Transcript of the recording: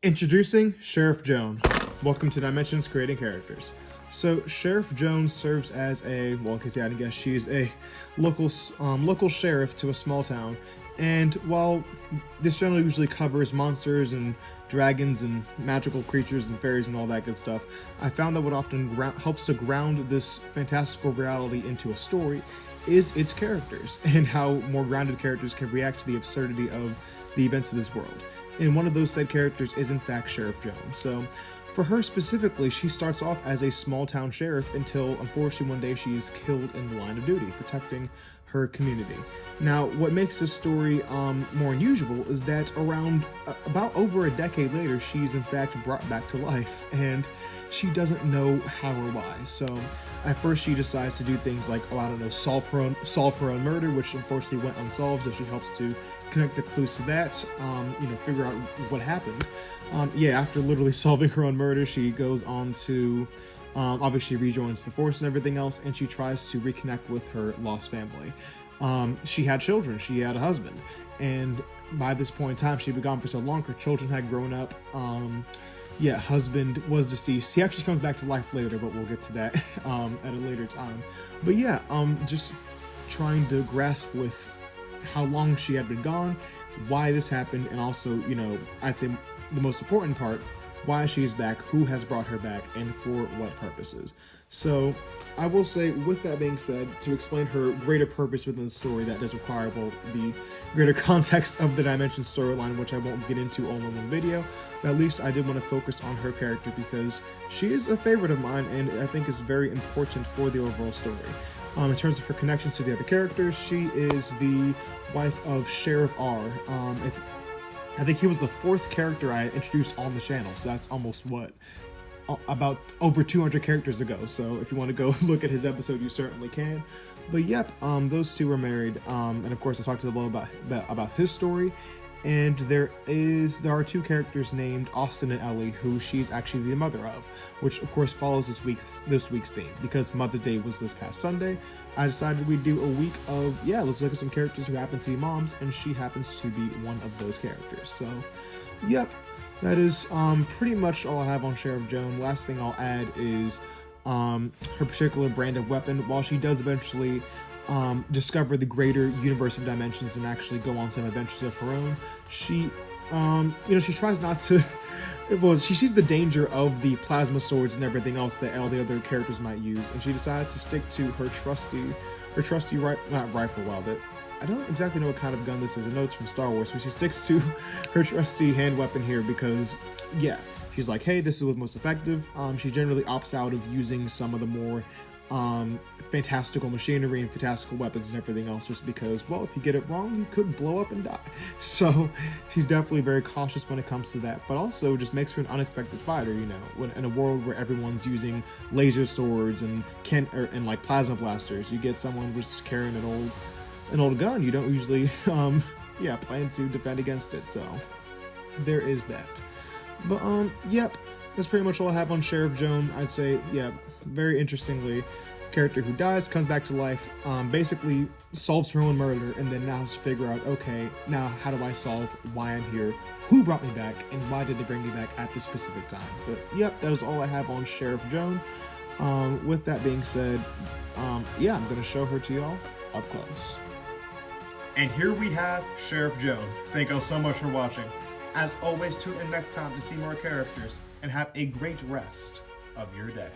Introducing Sheriff Joan. Welcome to Dimensions Creating Characters. So Sheriff Joan serves as a, well, in case you hadn't guessed, she's a local sheriff to a small town. And while this generally usually covers monsters and dragons and magical creatures and fairies and all that good stuff, I found that what often helps to ground this fantastical reality into a story is its characters and how more grounded characters can react to the absurdity of the events of this world. And one of those said characters is in fact Sheriff Joan. So for her specifically, she starts off as a small town sheriff until unfortunately one day she is killed in the line of duty, protecting her community. Now, what makes this story more unusual is that about over a decade later, she's in fact brought back to life, and she doesn't know how or why. So at first she decides to do things like, solve her own murder, which unfortunately went unsolved, so she helps to connect the clues to that, figure out what happened. After literally solving her own murder, she goes on to obviously rejoins the force and everything else, and she tries to reconnect with her lost family. She had children, she had a husband, and by this point in time, she'd been gone for so long, her children had grown up. Husband was deceased. He actually comes back to life later, but we'll get to that at a later time. But just trying to grasp with how long she had been gone, why this happened, and also, I'd say the most important part, why she's back, who has brought her back, and for what purposes. So I will say, with that being said, to explain her greater purpose within the story, that does require the greater context of the Dimension storyline, which I won't get into all in one video, but at least I did want to focus on her character because she is a favorite of mine and I think is very important for the overall story. In terms of her connections to the other characters, she is the wife of Sheriff R. I think he was the fourth character I introduced on the channel, so that's almost about over 200 characters ago. So if you want to go look at his episode, you certainly can. But those two were married, and of course I talked to them about his story. And there are two characters named Austin and Ellie, who she's actually the mother of, which of course follows this week's theme. Because Mother's Day was this past Sunday, I decided we'd do a week of, let's look at some characters who happen to be moms, and she happens to be one of those characters. So, that is pretty much all I have on Sheriff Joan. Last thing I'll add is her particular brand of weapon. While she does eventually discover the greater universe of dimensions and actually go on some adventures of her own, she tries not to. She sees the danger of the plasma swords and everything else that all the other characters might use, and she decides to stick to her trusty rifle. Well, that I don't exactly know what kind of gun this is. I know it's from Star Wars, but she sticks to her trusty hand weapon here because, she's like, hey, this is what's most effective. She generally opts out of using some of the more fantastical machinery and fantastical weapons and everything else just because, if you get it wrong, you could blow up and die. So she's definitely very cautious when it comes to that, but also just makes her an unexpected fighter, when in a world where everyone's using laser swords and like plasma blasters, you get someone who's carrying an old gun. You don't usually plan to defend against it. So there is that. But that's pretty much all I have on Sheriff Joan. I'd say, very interestingly, character who dies, comes back to life, basically solves her own murder, and then now has to figure out, okay, now how do I solve why I'm here, who brought me back, and why did they bring me back at this specific time. But that is all I have on Sheriff Joan. With that being said, I'm going to show her to y'all up close. And here we have Sheriff Joan. Thank you all so much for watching. As always, tune in next time to see more characters, and have a great rest of your day.